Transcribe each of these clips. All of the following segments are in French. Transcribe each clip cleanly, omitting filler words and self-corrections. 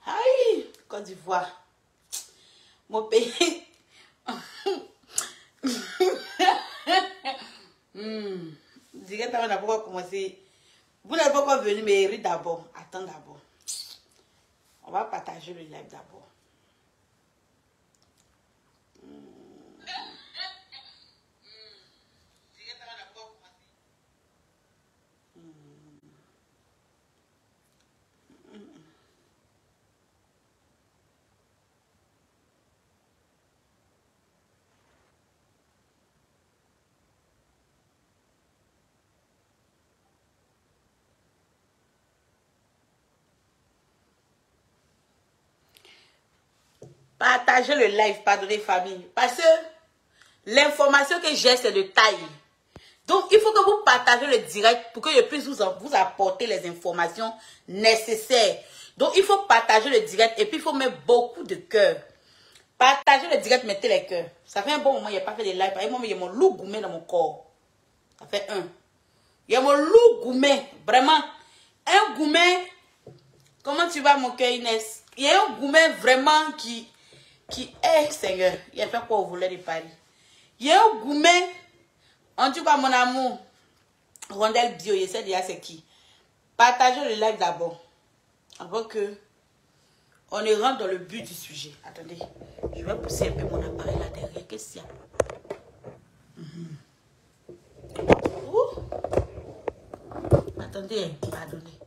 Aïe, Côte d'Ivoire. Mon pays. Directement, on n'a pas commencé. Vous n'avez pas encore venu, mais rire d'abord. Attends d'abord. On va partager le live d'abord. Partagez le live, pardonnez famille. Parce que l'information que j'ai, c'est de taille. Donc, il faut que vous partagez le direct pour que je puisse vous apporter les informations nécessaires. Donc, il faut partager le direct et puis il faut mettre beaucoup de cœur. Partagez le direct, mettez les cœurs. Ça fait un bon moment, il n'y a pas fait de live. Par exemple, il y a mon loup gourmet dans mon corps. Ça fait un. Il y a mon loup gourmet. Vraiment. Un gourmet. Comment tu vas, mon cœur, Inès? Il y a un gourmet vraiment qui est, Seigneur. Il a fait quoi au volet de Paris? Il y a un gourmet. En tout cas, mon amour, Rondelle Bio, je sais déjà c'est qui. Partagez le live d'abord. Avant que on ne rentre dans le but du sujet. Attendez, je vais pousser un peu mon appareil là derrière. Qu'est-ce qu'il y a? Attendez, pardonnez.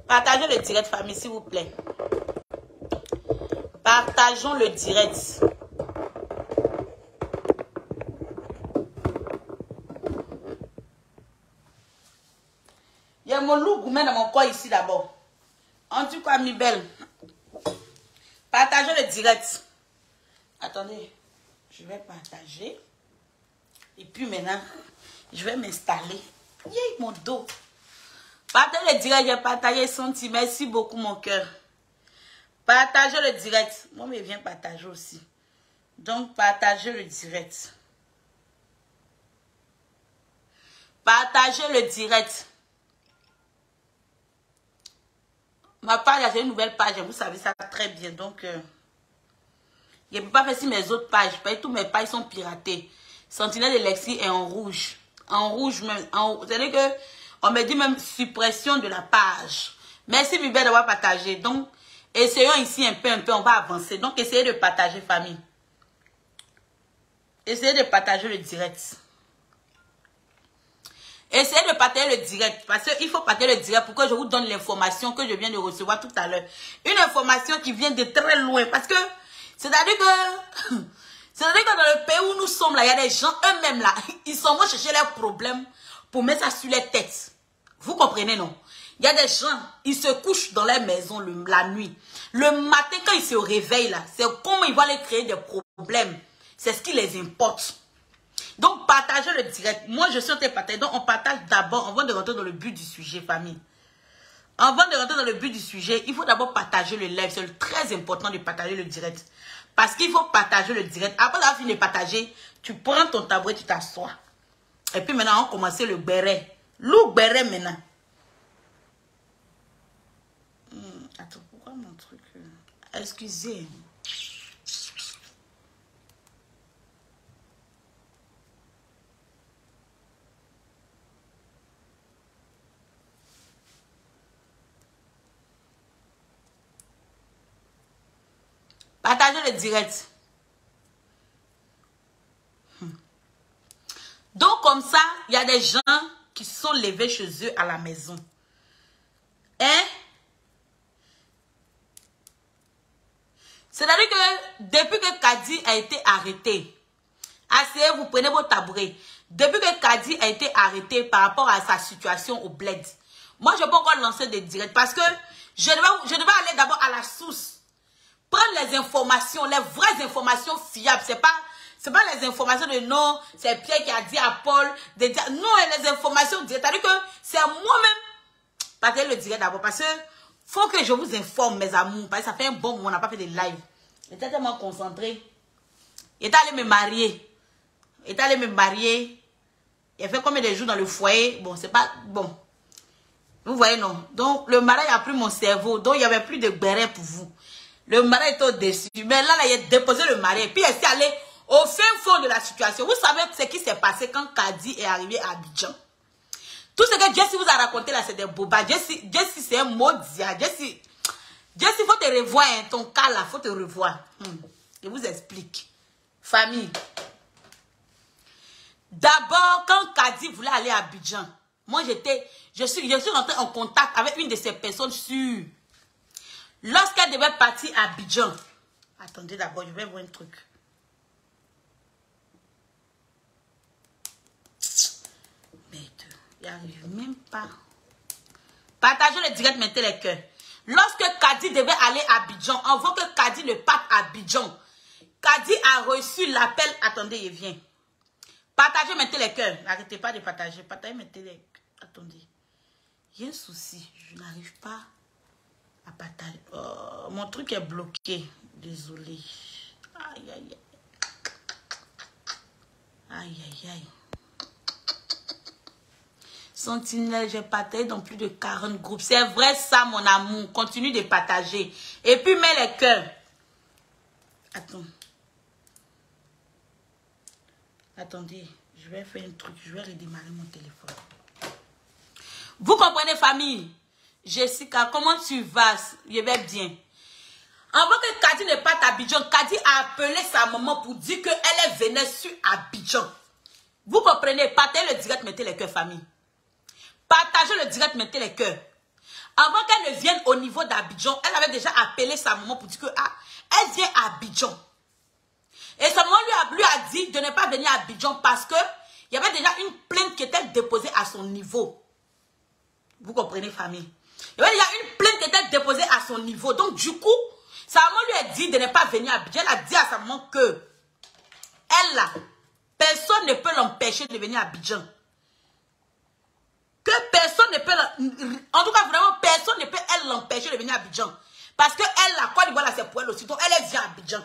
Partagez le direct, famille, s'il vous plaît. Partageons le direct. Il y a mon loup gourmet dans mon corps ici d'abord. En tout cas, mi belle. Partagez le direct. Attendez, je vais partager. Et puis maintenant, je vais m'installer. Mon dos. Partagez le direct, j'ai partagé senti. Merci beaucoup, mon cœur. Partagez le direct. Moi, je viens partager aussi. Donc, partagez le direct. Partagez le direct. Ma page, j'ai une nouvelle page. Vous savez ça très bien. Donc, je ne peux pas faire si mes autres pages. Parce que toutes mes pages sont piratées. Sentinelle de Lexi est en rouge. En rouge même. C'est-à-dire que on me dit même suppression de la page. Merci, Bibé, d'avoir partagé. Donc, essayons ici un peu, on va avancer. Donc, essayez de partager, famille. Essayez de partager le direct. Essayez de partager le direct. Parce qu'il faut partager le direct pour que je vous donne l'information que je viens de recevoir tout à l'heure. Une information qui vient de très loin. Parce que, c'est-à-dire que dans le pays où nous sommes, là, il y a des gens eux-mêmes là. Ils s'en vont chercher leurs problèmes pour mettre ça sur les têtes. Vous comprenez, non? Il y a des gens, ils se couchent dans leur maison la nuit. Le matin, quand ils se réveillent là, c'est comment ils vont aller créer des problèmes. C'est ce qui les importe. Donc, partagez le direct. Moi, je suis en train de partager. Donc, on partage d'abord, avant de rentrer dans le but du sujet, famille. Avant de rentrer dans le but du sujet, il faut d'abord partager le live. C'est très important de partager le direct. Parce qu'il faut partager le direct. Après avoir fini de partager, tu prends ton tabouret, tu t'assois. Et puis maintenant, on commence le béret. Loup béret maintenant. Attends, pourquoi mon truc... Excusez. Partagez le direct. Donc, comme ça, il y a des gens qui se sont levés chez eux à la maison. Hein? C'est-à-dire que depuis que Kadi a été arrêté, asseyez-vous, prenez vos tabourets. Depuis que Kadi a été arrêté par rapport à sa situation au bled, moi, je peux encore lancer des directs parce que je devais aller d'abord à la source. Prendre les informations, les vraies informations fiables. C'est pas les informations de non, c'est Pierre qui a dit à Paul de dire. Non, les informations directes. C'est-à-dire que c'est moi-même. Partagez le direct d'abord. Parce que faut que je vous informe, mes amours. Parce que ça fait un bon moment, on n'a pas fait de live. J'étais tellement concentré. Il est allé me marier. Il a fait combien de jours dans le foyer? Bon, c'est pas bon. Vous voyez, non? Donc, le mari a pris mon cerveau. Donc, il n'y avait plus de béret pour vous. Le mari était au-dessus. Mais là, il a déposé le mari. Puis, il est allé au fin fond de la situation. Vous savez ce qui s'est passé quand Kadi est arrivé à Abidjan. Tout ce que Jessie vous a raconté là, c'est des bobas. Jessie c'est un maudit. Jessie, faut te revoir. Hein. Ton cas là, faut te revoir. Je vous explique. Famille. D'abord, quand Kadi voulait aller à Abidjan, moi, je suis rentrée en contact avec une de ces personnes sûres. Lorsqu'elle devait partir à Abidjan. Attendez d'abord, je vais voir un truc. Mais il n'y arrive même pas. Partagez le direct, mettez les cœurs. Lorsque Kadi devait aller à Abidjan, avant que Kadi ne parte à Abidjan, Kadi a reçu l'appel. Attendez, il vient. Partagez, mettez les cœurs. N'arrêtez pas de partager. Partagez, mettez les cœurs. Attendez. Il y a un souci. Je n'arrive pas à partager. Oh, mon truc est bloqué. Désolé. Aïe, aïe, aïe. Aïe, aïe, aïe. Sentinelle, j'ai partagé dans plus de 40 groupes. C'est vrai ça, mon amour. Continue de partager. Et puis, mets les cœurs. Attends. Attendez, je vais faire un truc. Je vais redémarrer mon téléphone. Vous comprenez, famille? Jessica, comment tu vas? Je vais bien. Avant que Kadi ne parte à Abidjan, Kadi a appelé sa maman pour dire qu'elle venait sur Abidjan. Vous comprenez? Partagez le direct, mettez les cœurs, famille. Partagez le direct, mettez les cœurs. Avant qu'elle ne vienne au niveau d'Abidjan, elle avait déjà appelé sa maman pour dire que elle vient à Abidjan. Et sa maman lui a dit de ne pas venir à Abidjan parce que il y avait déjà une plainte qui était déposée à son niveau. Vous comprenez, famille? Il y avait déjà une plainte qui était déposée à son niveau. Donc, du coup, sa maman lui a dit de ne pas venir à Abidjan. Elle a dit à sa maman que elle, là, personne ne peut l'empêcher de venir à Abidjan. Que personne ne peut... En tout cas, vraiment, personne ne peut l'empêcher de venir à Abidjan. Parce que elle, la Côte d'Ivoire, c'est pour elle aussi. Donc, elle vient à Abidjan.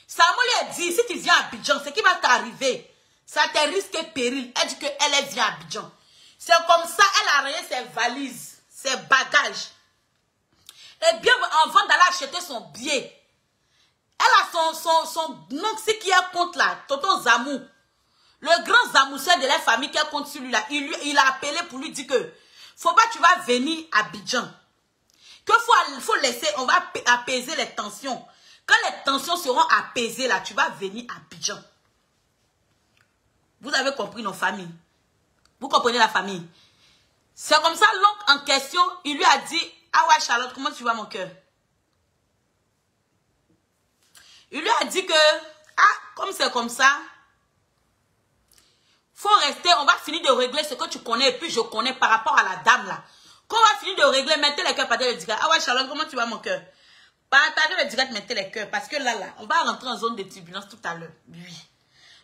Sa maman lui a dit, si tu viens à Abidjan, ce qui va t'arriver, ça te risque et péril. Elle dit qu'elle vient à Abidjan. C'est comme ça, elle a rayé ses valises, ses bagages. Et bien, avant d'aller acheter son billet, elle a son oncle qui est contre là, Tonton Zamou. Le grand Zamoussé de la famille qui est contre celui-là, il a appelé pour lui dire que faut pas que tu vas venir à Abidjan. Que faut laisser, on va apaiser les tensions. Quand les tensions seront apaisées là, tu vas venir à Abidjan. Vous avez compris nos familles. Vous comprenez la famille. C'est comme ça, l'oncle en question, il lui a dit, ah ouais Charlotte, comment tu vas mon cœur? Il lui a dit que, comme c'est comme ça, faut rester, on va finir de régler ce que tu connais et puis je connais par rapport à la dame là. Quand on va finir de régler, mettez les cœurs, partagez le direct. Ah ouais Charlotte, comment tu vas mon cœur? Partagez le direct, mettez les cœurs. Parce que là, on va rentrer en zone de turbulence tout à l'heure. Oui.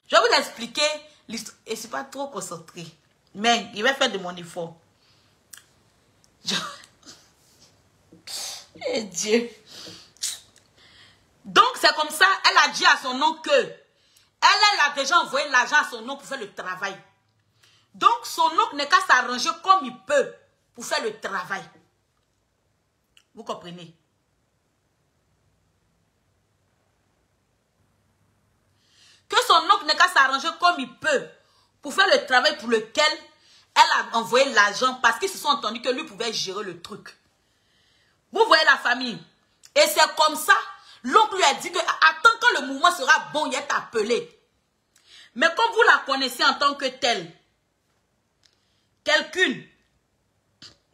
Je vais vous expliquer l'histoire. Et je ne suis pas trop concentrée. Mais il va faire de mon effort. Eh Dieu. Donc c'est comme ça, elle a dit à son oncle que elle a déjà envoyé l'argent à son oncle pour faire le travail. Donc son oncle n'est qu'à s'arranger comme il peut pour faire le travail. Vous comprenez? Que son oncle n'est qu'à s'arranger comme il peut pour faire le travail pour lequel elle a envoyé l'argent parce qu'ils se sont entendus que lui pouvait gérer le truc. Vous voyez la famille? Et c'est comme ça, l'oncle lui a dit que attends quand le mouvement sera bon, il est appelé. Mais comme vous la connaissez en tant que telle, quelqu'une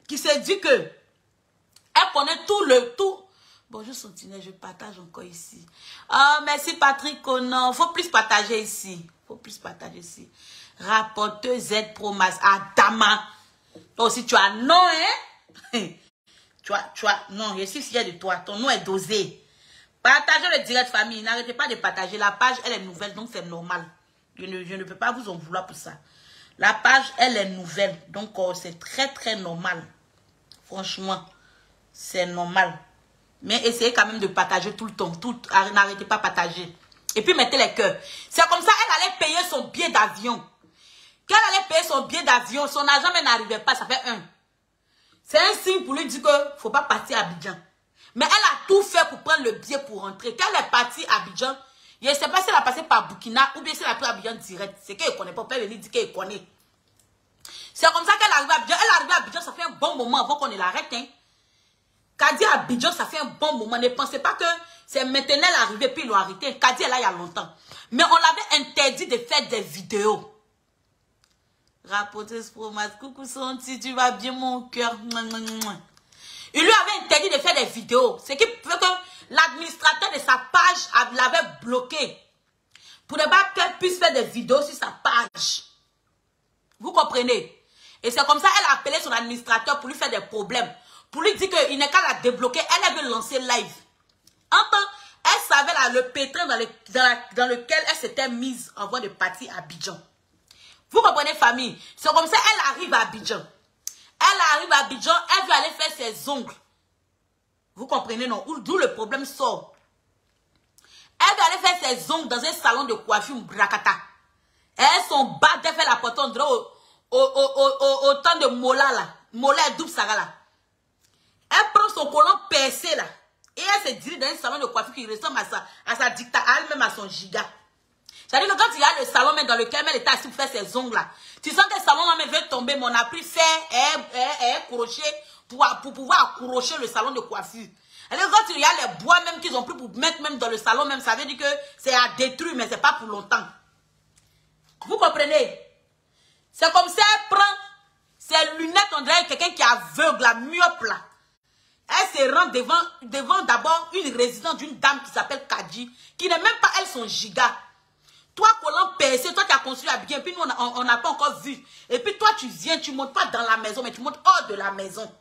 qui se dit que elle connaît tout. Bonjour Sentinelle, je partage encore ici. Ah, merci Patrick Conan. Faut plus partager ici. Faut plus partager ici. Rapporteuse Z Promas. Adama. Toi aussi, tu as non, hein? tu as, non, je suis fière de toi. Ton nom est dosé. Partagez le direct famille. N'arrêtez pas de partager. La page, elle est nouvelle, donc c'est normal. Je ne peux pas vous en vouloir pour ça. La page, elle est nouvelle. Donc, c'est très, très normal. Franchement, c'est normal. Mais essayez quand même de partager tout le temps. N'arrêtez pas de partager. Et puis, mettez les cœurs. C'est comme ça, elle allait payer son billet d'avion. Quand elle allait payer son billet d'avion, son argent même n'arrivait pas. Ça fait un. C'est pour lui dire qu'il ne faut pas partir à Abidjan. Mais elle a tout fait pour prendre le billet pour rentrer. Quand elle est partie à Abidjan, je ne sais pas si elle a passé par Burkina ou bien si elle a pris Abidjan direct. C'est qu'elle ne connaît pas. Elle venir dire qu'elle connaît. C'est comme ça qu'elle arrive à Abidjan. Elle est arrivée à Abidjan, ça fait un bon moment avant qu'on l'arrête. Hein. Kadi à Abidjan, ça fait un bon moment. Ne pensez pas que c'est maintenant elle est arrivée puis ils l'ont arrêté. Kadi est là il y a longtemps. Mais on l'avait interdit de faire des vidéos. Rapporteuse Promas, coucou Santi, tu vas bien mon cœur. Il lui avait interdit de faire des vidéos. Ce qui fait que l'administrateur de sa page l'avait bloqué. Pour ne pas qu'elle puisse faire des vidéos sur sa page. Vous comprenez? Et c'est comme ça qu'elle a appelé son administrateur pour lui faire des problèmes. Pour lui dire qu'il n'est qu'à la débloquer. Elle avait lancé live. Enfin, elle savait là, le pétrin dans lequel elle s'était mise en voie de partir à Abidjan. Vous comprenez, famille? C'est comme ça qu'elle arrive à Abidjan. Elle arrive à Abidjan, elle veut aller faire ses ongles. Vous comprenez, non? D'où le problème sort. Elle veut aller faire ses ongles dans un salon de coiffure Brakata. Elles sont bas d'elle fait la porte au temps de Mola là. Mola et double Saga là. Elle prend son collant percé là. Et elle se dirige dans un salon de coiffure qui ressemble à sa dicta, à elle-même à son giga. C'est-à-dire que quand il y a le salon même dans lequel elle était assise pour faire ses ongles là, tu sens que le salon même veut tomber, mais on a pris fer et crochet pour pouvoir accrocher le salon de coiffure. Et quand il y a les bois même qu'ils ont pris pour mettre même dans le salon même, ça veut dire que c'est à détruire, mais c'est pas pour longtemps. Vous comprenez? C'est comme ça elle prend ses lunettes, on dirait quelqu'un qui est aveugle, la myope là. Elle se rend devant d'abord une résidence d'une dame qui s'appelle Kadji, qui n'est même pas elle son giga. Toi, collant percé, toi qui as construit à bien, puis nous on n'a pas encore vu. Et puis toi tu viens, tu ne montes pas dans la maison, mais tu montes hors de la maison.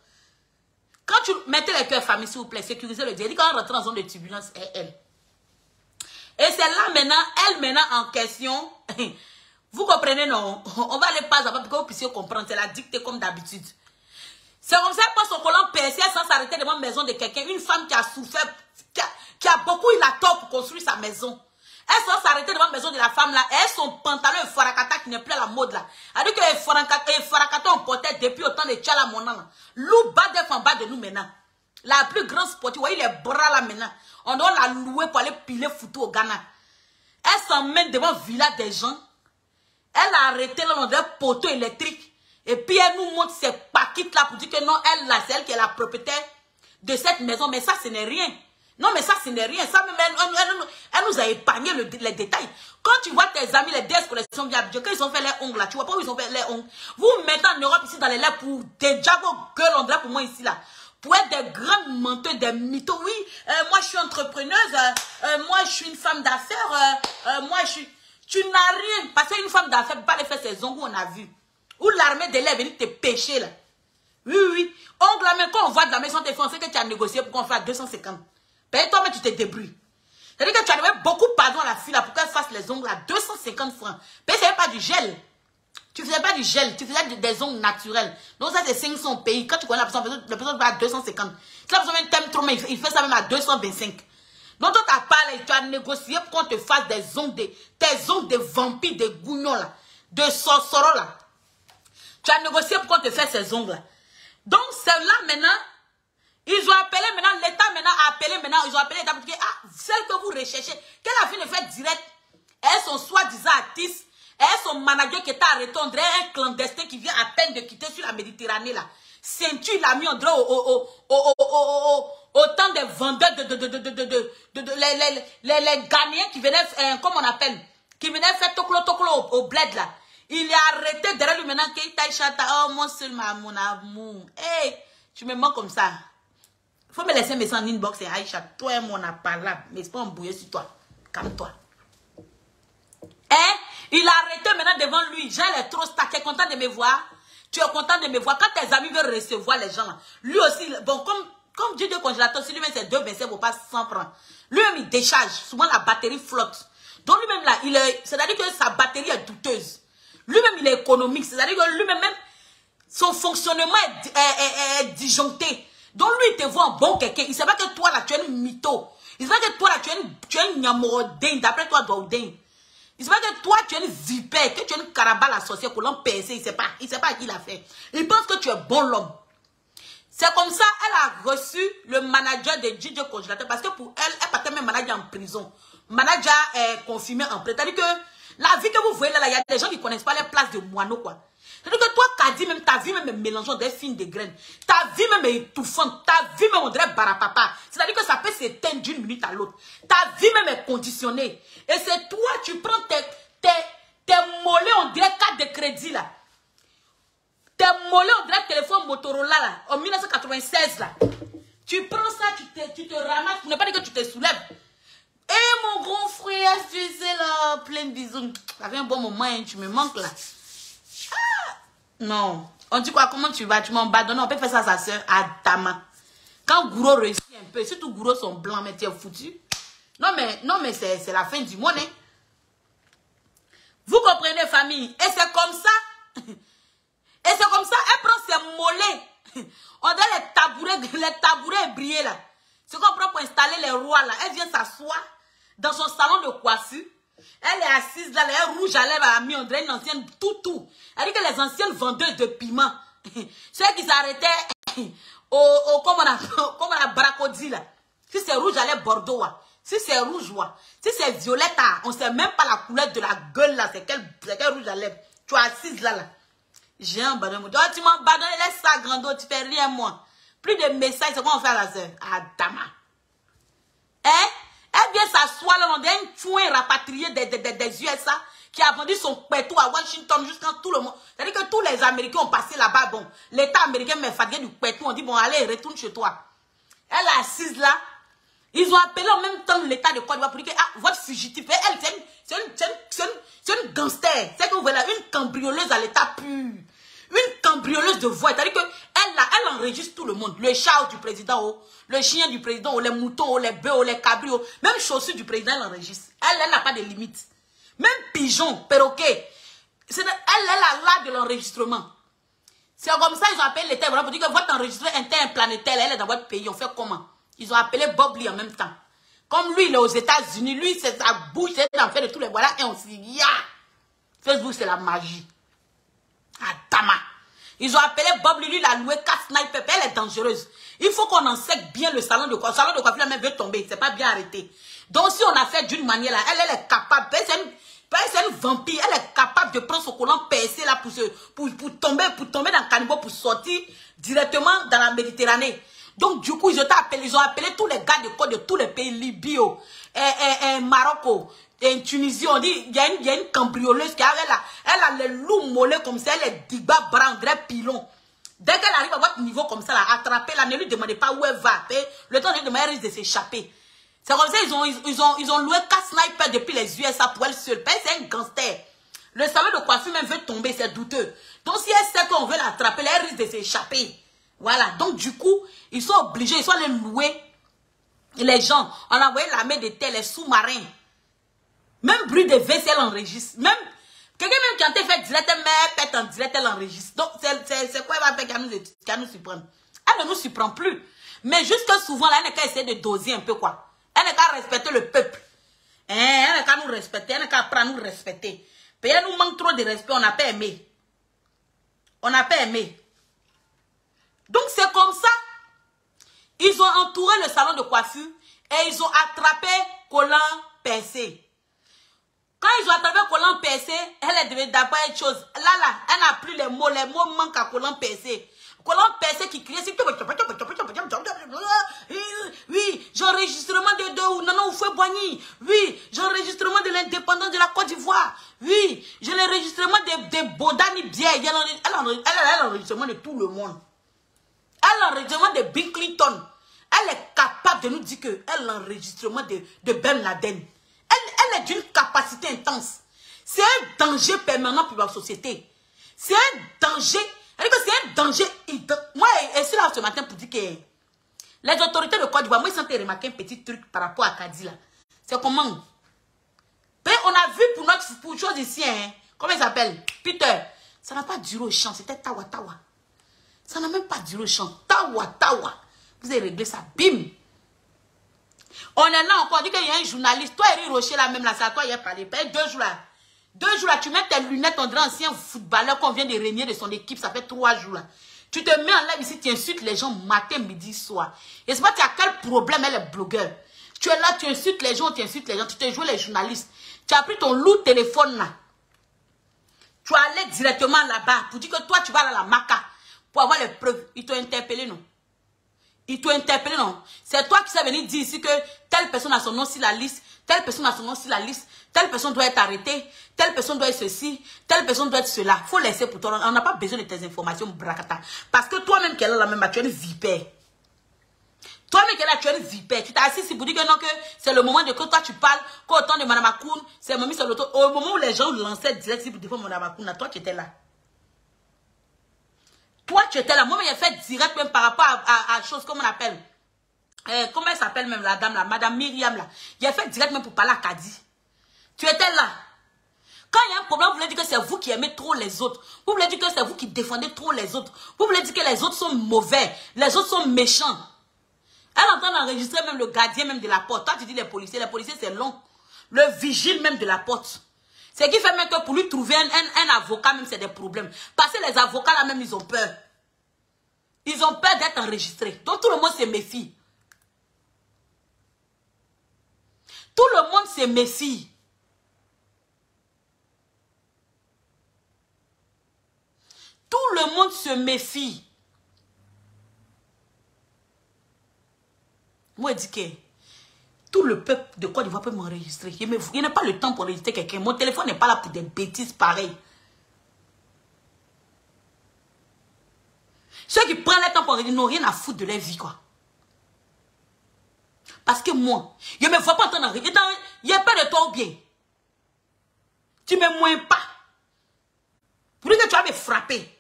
Quand tu mettez les cœurs famille, s'il vous plaît, sécurisez le dialogue. Quand on rentre en zone de turbulence, elle. Et c'est là maintenant, elle maintenant en question. Vous comprenez, non? On va aller pas avant pour que vous puissiez comprendre. C'est la dictée comme d'habitude. C'est comme ça qu'elle prend son collant percé sans s'arrêter devant la maison de quelqu'un. Une femme qui a souffert, qui a beaucoup eu la tort pour construire sa maison. Elle sans s'arrêter devant la maison de la femme là. Et son pantalon et farakata qui n'est plus à la mode là. Elle dit que les farakata on portait depuis autant de Tchala Monan. Lou bas d'être en bas de nous maintenant. La plus grande sportive, vous voyez les bras là maintenant. On doit la louer pour aller piler foutu au Ghana. Elle s'emmène devant le village des gens. Elle a arrêté là dans des poteaux électriques. Et puis elle nous montre ses paquettes là pour dire que non, elle là, c'est elle qui est la propriétaire de cette maison. Mais ça, ce n'est rien. Non, mais ça, ce n'est rien. Ça, même, elle nous a épargné les détails. Quand tu vois tes amis, les DS collections viables, quand ils ont fait les ongles là, tu vois pas où ils ont fait les ongles. Vous mettez en Europe ici dans les lèvres pour déjà vos gueules, on dirait pour moi ici là. Pour être des grandes menteuses, des mythos. Oui, moi je suis entrepreneuse, moi je suis une femme d'affaires, moi je suis... Tu n'as rien. Parce qu'une femme d'affaires ne peut pas aller faire ses ongles, on a vu. Ou l'armée de l'air venir te pêcher là. Oui, oui. Ongle là, même quand on voit de la maison, tu sait que tu as négocié pour qu'on fasse 250. Ben toi, mais tu te débrouilles. C'est-à-dire que tu as donné beaucoup pardon à la fille là pour qu'elle fasse les ongles à 250 francs. Ben ce n'est pas du gel. Tu faisais pas du gel, tu faisais des ongles naturels. Donc ça c'est 500 pays. Quand tu connais la personne va à 250. Si la personne t'aime trop, mais il fait ça même à 225. Donc toi t'as parlé, tu as négocié pour qu'on te fasse des ongles, tes ongles de vampires, de gougnons là, de sorcereaux là. Tu as négocié pour qu'on te fasse ces ongles là. Donc c'est là maintenant, ils ont appelé maintenant, l'État maintenant a appelé maintenant, ils ont appelé l'État pour dire, ah, celle que vous recherchez, qu'elle a fait le fait direct, elles sont soi-disant artistes, elles sont managers qui étaient arrêtés, on dirait un clandestin qui vient à peine de quitter sur la Méditerranée là. Ceinture, la mis, on dirait au temps des vendeurs les Ghanéens qui venaient, comment on appelle, qui venaient faire toklo au bled là. Il est arrêté derrière lui maintenant qu'il t'a chanté, oh mon seul mon amour. Hey, tu me mens comme ça. Faut me laisser me en inbox et Aïcha, toi et moi on a parlé, mais c'est pas embrouillé sur toi. Calme-toi. Hein? Il a arrêté maintenant devant lui. Jean est trop stack. Tu es content de me voir? Tu es content de me voir? Quand tes amis veulent recevoir les gens là, lui aussi, bon, comme Dieu de congélateur, si lui-même c'est 2,25 pour pas 100 francs. Lui-même il décharge. Souvent la batterie flotte. Donc lui-même là, c'est-à-dire que sa batterie est douteuse. Lui-même il est économique. C'est-à-dire que lui-même, son fonctionnement est disjoncté. Donc lui il te voit en bon quelqu'un. Il ne sait pas que toi là tu es une mytho. Il ne sait pas que toi là tu es une nyamorodin. D'après toi, Doudin. Il ne sait pas que toi, tu es une vipère, que tu es une carabale associée pour l'homme PC. Il ne sait pas à qui il a fait. Il pense que tu es bon l'homme. C'est comme ça, elle a reçu le manager de DJ Congélateur. Parce que pour elle, elle partait même manager en prison. Manager est confirmé en prison. C'est-à-dire que la vie que vous voyez là, il y a des gens qui ne connaissent pas les places de moineaux, quoi. C'est-à-dire que toi, Kadi, même ta vie même est mélangeant des fines de graines. Ta vie même est étouffante. Ta vie même on dirait barapapa. C'est-à-dire que ça peut s'éteindre d'une minute à l'autre. Ta vie même est conditionnée. Et c'est toi, tu prends tes mollets, on dirait cartes de crédit là. Tes mollets, on dirait téléphone Motorola là, en 1996 là. Tu prends ça, tu te ramasses, pour ne pas dire que tu te soulèves. Et mon grand frère, tu sais là, plein de bisous. Ça fait un bon moment, hein, tu me manques là. Ah, non. On dit quoi, comment tu vas? Tu m'abandonnes, on peut faire ça à sa soeur, à Tama. Quand Gouro réussit un peu, surtout Gouro sont blancs, mais tu es foutu. Non mais c'est la fin du monde, hein. Vous comprenez, famille? Et c'est comme ça. Et c'est comme ça, elle prend ses mollets. On dirait les tabourets brillés là. C'est qu'on prend pour installer les rois là. Elle vient s'asseoir dans son salon de coiffure. Elle est assise là, elle est rouge à lèvres, à mi, on dirait une ancienne toutou. Elle dit que les anciennes vendeuses de piment, ceux qui s'arrêtaient comme on a bracodie là. Si c'est rouge à lèvres Bordeaux, si c'est rouge, si c'est violette, on ne sait même pas la couleur de la gueule là. C'est quel rouge à lèvres. Tu es assise là. J'ai un abandonné. Oh, tu m'as abandonné, laisse ça, grando, tu fais rien, moi. Plus de messages, c'est quoi on fait à la sœur? Adama. Hein? Elle vient s'asseoir là, on a un chouin rapatrié des USA qui a vendu son pétou à Washington jusqu'à tout le monde. C'est-à-dire que tous les Américains ont passé là-bas. Bon, l'État américain m'a fatigué du pétou. On dit, bon, allez, retourne chez toi. Elle est assise là. Ils ont appelé en même temps l'État de Côte d'Ivoire pour dire que, ah, votre fugitif, elle, c'est une gangster. C'est que vous voyez là, une cambrioleuse à l'état pur. Une cambrioleuse de voix. C'est-à-dire qu'elle enregistre tout le monde. Le chat du président, le chien du président, les moutons, les bœufs, les cabrios. Même chaussures du président, elle enregistre. Elle n'a pas de limite. Même pigeon, perroquet. Elle a l'art de l'enregistrement. C'est comme ça ils ont appelé l'État pour dire que votre enregistrement interplanétaire, elle est dans votre pays. On fait comment? Ils ont appelé Bob Lee en même temps. Comme lui, il est aux États-Unis. Lui, c'est sa bouche, c'est l'enfer de tous les voilà. Et on s'y dit, Facebook, c'est la magie. Adama. Ils ont appelé Bob Lee, lui, il a loué 4 snipers. Elle est dangereuse. Il faut qu'on enseigne bien le salon de coiffure. Le salon de coiffure, la même veut tomber. C'est pas bien arrêté. Donc, si on a fait d'une manière là, elle est capable. C'est une vampire. Elle est capable de prendre son collant percé là pour tomber dans le caniveau, pour sortir directement dans la Méditerranée. Donc, du coup, ils ont appelé tous les gars de côte de tous les pays, Libye, Maroc, Tunisie. On dit, il y a une cambrioleuse qui elle a les loups mollets comme ça, elle est diba bras, on dirait pilon. Dès qu'elle arrive à votre niveau comme ça, là, attrapez-la, ne lui demandez pas où elle va. Le temps de demander, elle risque de s'échapper. C'est comme ça, ils ont loué 4 snipers depuis les USA pour elle seule. C'est un gangster. Le salon de coiffure même veut tomber, c'est douteux. Donc, si elle sait qu'on veut l'attraper, elle risque de s'échapper. Voilà, donc du coup, ils sont obligés, ils sont allés louer les gens. On a envoyé l'armée de terre, les sous-marins. Même bruit de WC, elle enregistre. Même, quelqu'un même qui a fait direct, mais pète en direct, elle enregistre. Donc, c'est quoi elle va faire qu'elle nous surprenne? Elle ne nous surprend plus. Mais jusque souvent, là, elle n'a qu'à essayer de doser un peu, quoi. Elle n'a qu'à respecter le peuple. Elle n'a qu'à nous respecter, elle n'a qu'à apprendre à nous respecter. Puis elle nous manque trop de respect, on n'a pas aimé. On n'a pas aimé. Donc, c'est comme ça. Ils ont entouré le salon de coiffure et ils ont attrapé Colin Percé. Quand ils ont attrapé Colin Percé, elle devait d'abord une chose. Là, elle n'a plus les mots manquent à Colin Percé. Colin Percé qui criait, oui, j'enregistrement de Nanon Oufoué-Boigny. Oui, j'enregistrement de l'indépendance de la Côte d'Ivoire. Oui, j'ai l'enregistrement de Bodani Bière. Elle a l'enregistrement de tout le monde. Elle a l'enregistrement de Bill Clinton. Elle est capable de nous dire que elle a l'enregistrement de Ben Laden. Elle est d'une capacité intense. C'est un danger permanent pour la société. C'est un danger. C'est un danger. Moi, je suis là ce matin pour dire que les autorités de Côte d'Ivoire, moi, ils ont remarqué un petit truc par rapport à Kadi là. C'est comment? On a vu pour chose ici, hein, comment il s'appelle? Peter. Ça n'a pas duré au champ, c'était Tawa. Ça n'a même pas duré au champ. Tawa. Vous avez réglé ça, bim. On est là encore, on dit qu'il y a un journaliste. Toi, Eric Rocher, là même, là, c'est à toi, il a parlé. 2 jours là. 2 jours là, tu mets tes lunettes, on dirait ancien footballeur qu'on vient de régner de son équipe, ça fait 3 jours là. Tu te mets en live ici, tu insultes les gens matin, midi, soir. Et c'est pas tu as quel problème, elle est blogueur. Tu es là, tu insultes les gens, tu te joues les journalistes. Tu as pris ton lourd téléphone là. Tu es allé directement là-bas pour dire que toi, tu vas à la maca pour avoir les preuves. Ils t'ont interpellé, non? Ils t'ont interpellé, non? C'est toi qui sais venir dire ici que telle personne a son nom sur la liste, telle personne a son nom sur la liste, telle personne doit être arrêtée, telle personne doit être ceci, telle personne doit être cela. Il faut laisser pour toi. On n'a pas besoin de tes informations, bracata. Parce que toi-même qui es là, même, tu es une vipère. Toi-même qui es là, tu es une vipère. Tu t'es assis ici pour dire que non, que c'est le moment de que toi tu parles, qu'au temps de Mme Akoun, c'est au moment où les gens lançaient direct ici pour défendre Mme Akoun, toi tu étais là. Toi, tu étais là. Moi, j'ai fait direct même par rapport à chose, comment on appelle. Comment elle s'appelle même la dame là, Madame Myriam là. J'ai fait direct même pour parler à Kadi. Tu étais là. Quand il y a un problème, vous voulez dire que c'est vous qui aimez trop les autres. Vous voulez dire que c'est vous qui défendez trop les autres. Vous voulez dire que les autres sont mauvais. Les autres sont méchants. Elle est en train d'enregistrer même le gardien même de la porte. Toi, tu dis les policiers c'est long. Le vigile même de la porte. Ce qui fait même que pour lui trouver un avocat, même c'est des problèmes. Parce que les avocats là même, ils ont peur. Ils ont peur d'être enregistrés. Donc tout le monde se méfie. Tout le monde se méfie. Tout le monde se méfie. Moi, je dis que tout le peuple de Côte d'Ivoire peut m'enregistrer. Il n'a pas le temps pour enregistrer quelqu'un. Mon téléphone n'est pas là pour des bêtises pareilles. Ceux qui prennent le temps pour enregistrer n'ont rien à foutre de leur vie, quoi. Parce que moi, je ne me vois pas en train d'enregistrer. Il n'y a pas de toi ou bien. Tu ne me moins pas. Pour dire que tu vas me frapper.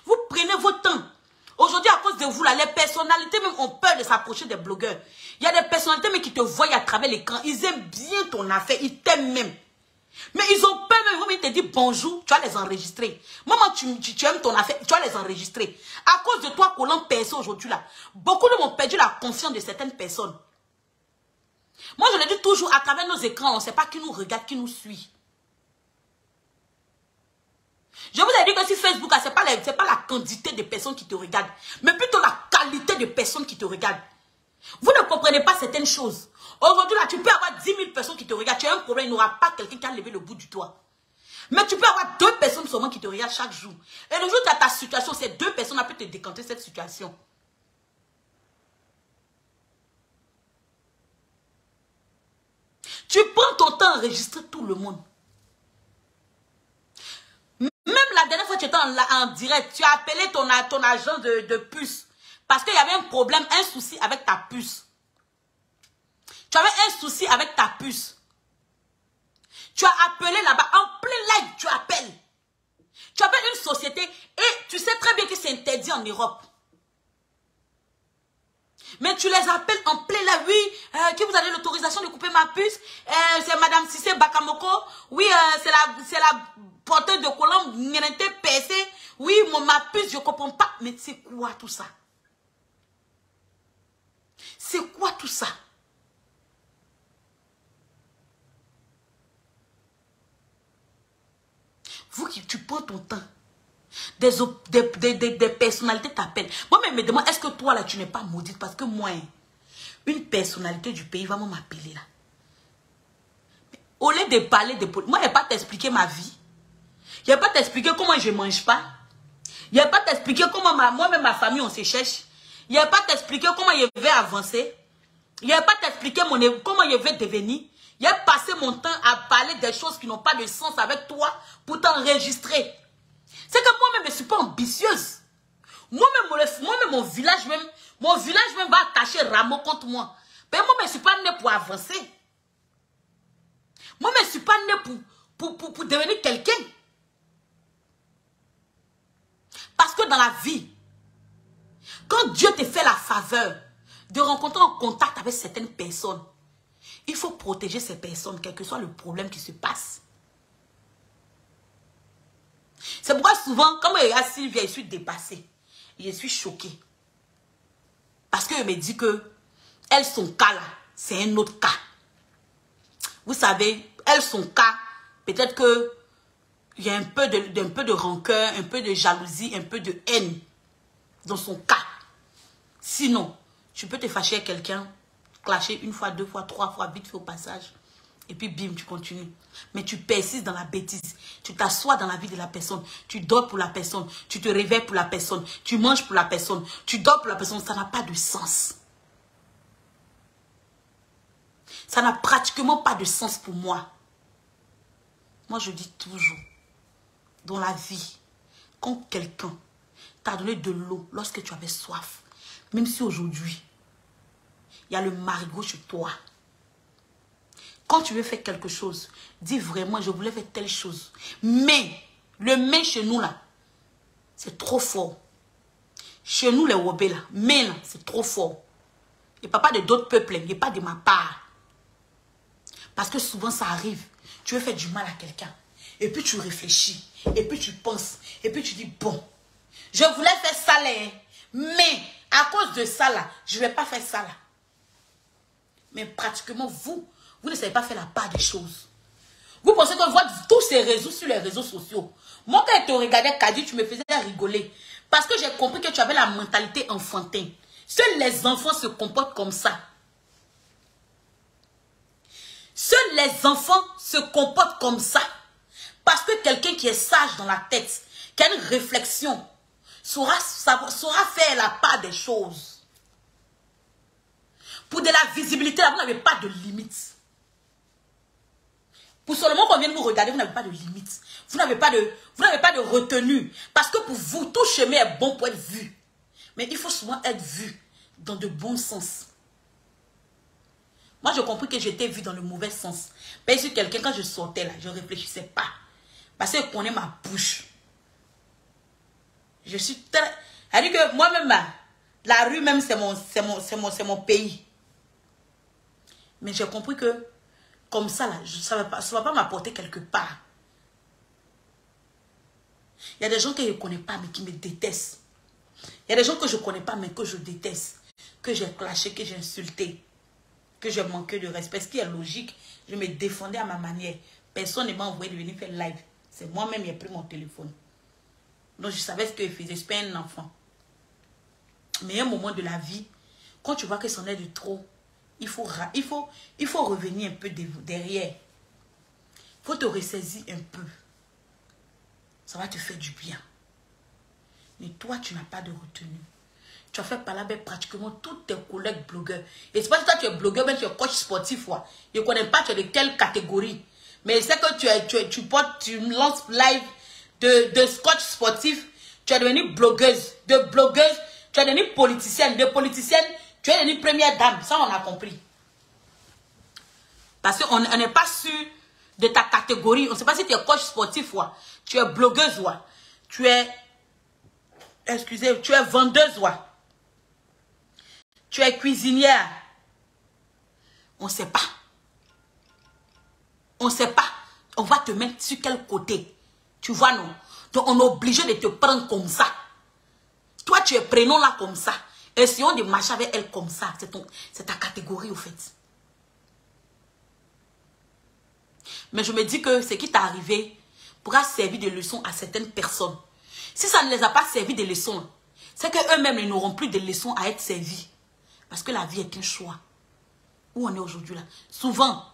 Vous prenez votre temps. Aujourd'hui, à cause de vous, là, les personnalités même ont peur de s'approcher des blogueurs. Il y a des personnalités mais qui te voient à travers l'écran. Ils aiment bien ton affaire. Ils t'aiment même. Mais ils ont peur même. Ils te disent bonjour, tu vas les enregistrer. Maman, tu aimes ton affaire, tu vas les enregistrer. À cause de toi, collant percé aujourd'hui, là, beaucoup de m'ont perdu la confiance de certaines personnes. Moi, je le dis toujours, à travers nos écrans, on ne sait pas qui nous regarde, qui nous suit. Je vous ai dit que sur Facebook, ce n'est pas la quantité de personnes qui te regardent, mais plutôt la qualité de personnes qui te regardent. Vous ne comprenez pas certaines choses. Aujourd'hui, là, tu peux avoir 10 000 personnes qui te regardent. Tu as un problème, il n'y aura pas quelqu'un qui a levé le bout du toit. Mais tu peux avoir 2 personnes seulement qui te regardent chaque jour. Et le jour où tu as ta situation, ces 2 personnes peuvent te décanter cette situation. Tu prends ton temps à enregistrer tout le monde. Même la dernière fois que tu étais en direct, tu as appelé ton agent de puce. Parce qu'il y avait un problème, un souci avec ta puce. Tu avais un souci avec ta puce. Tu as appelé là-bas, en plein live, tu appelles. Tu appelles une société et tu sais très bien que c'est interdit en Europe. Mais tu les appelles en plein live. Oui, qui vous avez l'autorisation de couper ma puce? C'est Madame Sissé Bakamoko. Oui, c'est la porteuse de colombe, n'était percée. Oui, ma puce, je ne comprends pas. Mais c'est quoi tout ça? C'est quoi tout ça? Vous qui tu prends ton temps. Des personnalités t'appellent. Moi, mais me demande, est-ce que toi, là, tu n'es pas maudite? Parce que moi, une personnalité du pays va m'appeler là. Au lieu de parler de politique, moi, je ne vais pas t'expliquer ma vie. Je ne vais pas t'expliquer comment je ne mange pas. Je ne vais pas t'expliquer comment moi-même ma famille, on se cherche. Je ne vais pas t'expliquer comment je vais avancer. Je ne vais pas t'expliquer comment je vais devenir. Je vais passer mon temps à parler des choses qui n'ont pas de sens avec toi pour t'enregistrer. C'est que moi-même, je ne suis pas ambitieuse. Moi-même, mon village même va attacher rameau contre moi. Mais moi, je ne suis pas née pour avancer. Moi, je ne suis pas née pour devenir quelqu'un. Parce que dans la vie, quand Dieu te fait la faveur de rencontrer en contact avec certaines personnes, il faut protéger ces personnes, quel que soit le problème qui se passe. C'est pourquoi souvent, comme il y a Sylvia, je suis dépassée. Je suis choquée. Parce qu'elle me dit que elle, son cas là, c'est un autre cas. Vous savez, elle, son cas, peut-être que il y a un peu de rancœur, un peu de jalousie, un peu de haine dans son cas. Sinon, tu peux te fâcher avec quelqu'un, clasher une fois, 2 fois, 3 fois, vite fait au passage. Et puis bim, tu continues. Mais tu persistes dans la bêtise. Tu t'assois dans la vie de la personne. Tu dors pour la personne. Tu te réveilles pour la personne. Tu manges pour la personne. Tu dors pour la personne. Ça n'a pas de sens. Ça n'a pratiquement pas de sens pour moi. Moi, je dis toujours, dans la vie, quand quelqu'un t'a donné de l'eau lorsque tu avais soif, même si aujourd'hui, il y a le marigot chez toi. Quand tu veux faire quelque chose, dis vraiment, je voulais faire telle chose. Mais, le mais chez nous là, c'est trop fort. Chez nous les Wobé là, mais là, c'est trop fort. Et pas de d'autres peuples, et pas de ma part. Parce que souvent ça arrive, tu veux faire du mal à quelqu'un. Et puis tu réfléchis, et puis tu penses, et puis tu dis, bon, je voulais faire ça là, mais à cause de ça là, je ne vais pas faire ça là. Mais pratiquement vous ne savez pas faire la part des choses. Vous pensez que voir tous ces réseaux sur les réseaux sociaux. Moi, quand je te regardais, Kadi, tu me faisais rigoler. Parce que j'ai compris que tu avais la mentalité enfantine. Seuls les enfants se comportent comme ça. Seuls les enfants se comportent comme ça. Parce que quelqu'un qui est sage dans la tête, qui a une réflexion, saura faire la part des choses. Pour de la visibilité, là, vous n'avez pas de limite. Pour seulement qu'on vienne vous regarder, vous n'avez pas de limite. Vous n'avez pas de retenue. Parce que pour vous, tout chemin est bon pour être vu. Mais il faut souvent être vu dans de bons sens. Moi, j'ai compris que j'étais vue dans le mauvais sens. Mais sur quelqu'un, quand je sortais là, je ne réfléchissais pas. Parce que je connais ma bouche. Je suis très... C'est-à-dire que moi-même, la rue même, c'est mon pays. Mais j'ai compris que, comme ça, là, ça ne va pas m'apporter quelque part. Il y a des gens que je ne connais pas, mais qui me détestent. Il y a des gens que je ne connais pas, mais que je déteste. Que j'ai clashé, que j'ai insulté. Que j'ai manqué de respect. Ce qui est logique, je me défendais à ma manière. Personne ne m'a envoyé de venir faire live. C'est moi-même qui ai pris mon téléphone. Donc je savais ce que je faisais. Je suis pas un enfant. Mais à un moment de la vie, quand tu vois que c'en est de trop, il faut revenir un peu derrière. Il faut te ressaisir un peu. Ça va te faire du bien. Mais toi, tu n'as pas de retenue. Tu as fait parler avec pratiquement tous tes collègues blogueurs. Et c'est pas que toi, tu es blogueur, mais tu es coach sportif. Ouais. Je ne connais pas tu es de quelle catégorie. Mais c'est que tu lances live de coach sportif. Tu es devenue blogueuse. De blogueuse, tu es devenue politicienne. De politicienne, tu es devenue première dame. Ça, on a compris. Parce qu'on n'est pas sûr de ta catégorie. On ne sait pas si tu es coach sportif. Ouais. Tu es blogueuse. Ouais. Tu es vendeuse. Ouais. Tu es cuisinière. On ne sait pas. On ne sait pas. On va te mettre sur quel côté. Tu vois, non? Donc, on est obligé de te prendre comme ça. Toi, tu es prénom là comme ça. Essayons de marcher avec elle comme ça. C'est ta catégorie, au fait. Mais je me dis que ce qui t'est arrivé pourra servir de leçon à certaines personnes. Si ça ne les a pas servi de leçons, c'est qu'eux-mêmes n'auront plus de leçons à être servis. Parce que la vie est un choix. Où on est aujourd'hui là. Souvent,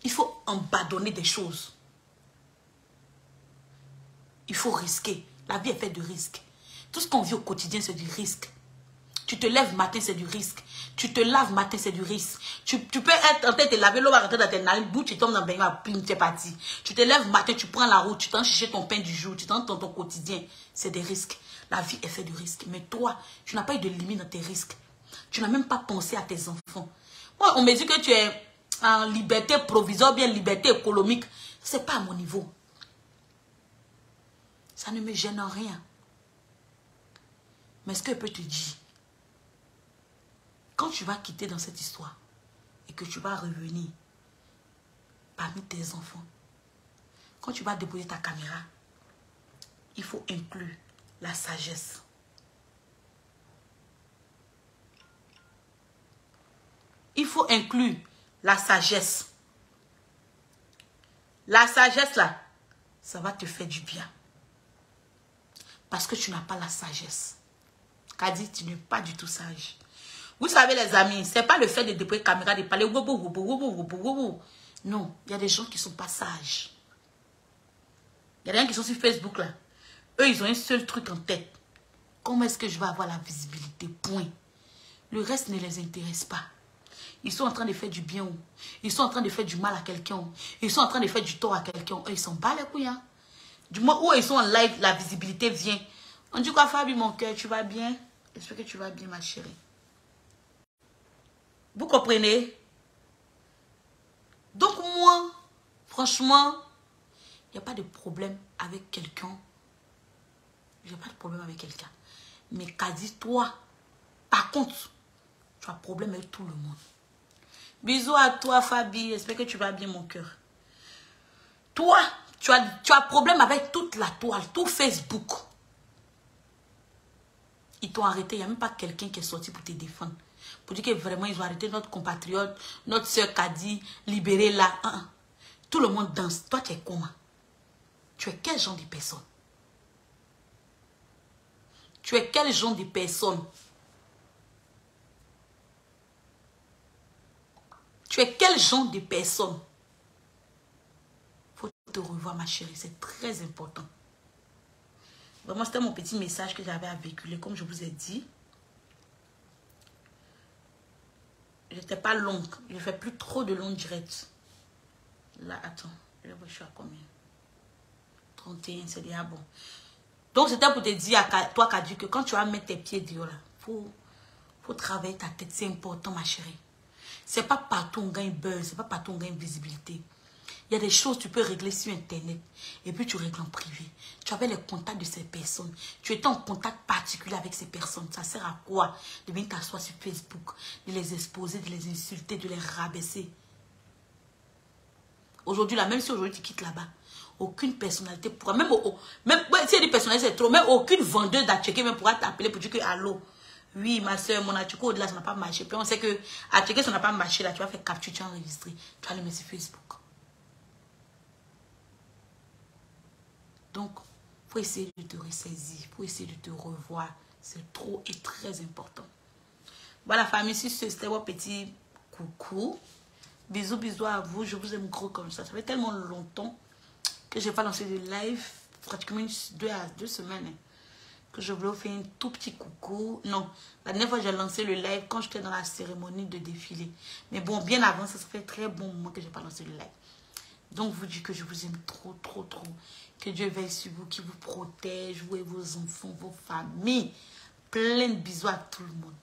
il faut abandonner des choses. Il faut risquer. La vie est faite de risques. Tout ce qu'on vit au quotidien, c'est du risque. Tu te lèves matin, c'est du risque. Tu te laves matin, c'est du risque. Tu peux être en train de te laver, l'eau va rentrer dans tes narines, bout, tu tombes dans le bain, tu es parti. Tu te lèves matin, tu prends la route, tu t'en cherches ton pain du jour, tu t'entres dans ton quotidien. C'est des risques. La vie est faite de risques. Mais toi, tu n'as pas eu de limite dans tes risques. Tu n'as même pas pensé à tes enfants. Moi, on me dit que tu es en liberté provisoire, bien liberté économique. Ce n'est pas à mon niveau. Ça ne me gêne en rien. Mais ce que je peux te dire, quand tu vas quitter dans cette histoire et que tu vas revenir parmi tes enfants, quand tu vas déposer ta caméra, il faut inclure la sagesse. Il faut inclure la sagesse. La sagesse là, ça va te faire du bien. Parce que tu n'as pas la sagesse. Kadi, tu n'es pas du tout sage. Vous savez les amis, c'est pas le fait de déployer caméra, de parler. Non, il y a des gens qui ne sont pas sages. Il y a des gens qui sont sur Facebook là. Eux, ils ont un seul truc en tête. Comment est-ce que je vais avoir la visibilité? Point. Le reste ne les intéresse pas. Ils sont en train de faire du bien. Ils sont en train de faire du mal à quelqu'un. Ils sont en train de faire du tort à quelqu'un. Eux, ils s'en battent les couilles. Hein? Du moment où ils sont en live, la visibilité vient. On dit quoi, Fabi, mon cœur, tu vas bien? J'espère que tu vas bien, ma chérie. Vous comprenez? Donc moi, franchement, il n'y a pas de problème avec quelqu'un. Il n'y a pas de problème avec quelqu'un. Mais Kadi, toi, par contre, tu as problème avec tout le monde. Bisous à toi, Fabi. J'espère que tu vas bien, mon cœur. Toi, tu as problème avec toute la toile, tout Facebook. Ils t'ont arrêté. Il n'y a même pas quelqu'un qui est sorti pour te défendre. Pour dire que vraiment, ils ont arrêté notre compatriote, notre soeur Kadi, libérée-la. Tout le monde danse. Toi, tu es comment? Tu es quel genre de personne? Tu es quel genre de personne? Tu es quel genre de personne? Faut te revoir, ma chérie. C'est très important. Vraiment, c'était mon petit message que j'avais à véhiculer, comme je vous ai dit. Je n'étais pas longue. Je ne fais plus trop de longs directs. Là, attends. Je suis à combien? 31, c'est déjà bon. Donc, c'était pour te dire à toi, Kadi, que quand tu vas mettre tes pieds dehors, là, faut travailler ta tête. C'est important, ma chérie. C'est pas partout on gagne buzz. C'est pas partout on gagne visibilité. Il y a des choses que tu peux régler sur Internet. Et puis, tu règles en privé. Tu avais les contacts de ces personnes. Tu étais en contact particulier avec ces personnes. Ça sert à quoi de venir t'asseoir sur Facebook, de les exposer, de les insulter, de les rabaisser? Aujourd'hui, là, même si aujourd'hui tu quittes là-bas, aucune personnalité pourra, même si il y a des personnalités, c'est trop, même aucune vendeuse d'Atcheke même pourra t'appeler pour dire que, allô, oui, ma soeur, mon Atcheke, au-delà, ça n'a pas marché. Puis on sait que Atcheke, ça n'a pas marché, là, tu vas faire capture, tu vas enregistrer, tu vas le mettre sur Facebook. Donc, il faut essayer de te ressaisir, il faut essayer de te revoir. C'est trop et très important. Voilà, famille, si c'était votre petit coucou. Bisous, bisous à vous. Je vous aime gros comme ça. Ça fait tellement longtemps que je n'ai pas lancé de live. Pratiquement 2 semaines. Hein, que je voulais vous faire un tout petit coucou. Non, la dernière fois j'ai lancé le live quand j'étais dans la cérémonie de défilé. Mais bon, bien avant, ça fait très bon moment que je n'ai pas lancé le live. Donc, vous dis que je vous aime trop, trop, trop. Que Dieu veille sur vous, qu'il vous protège, vous et vos enfants, vos familles. Plein de bisous à tout le monde.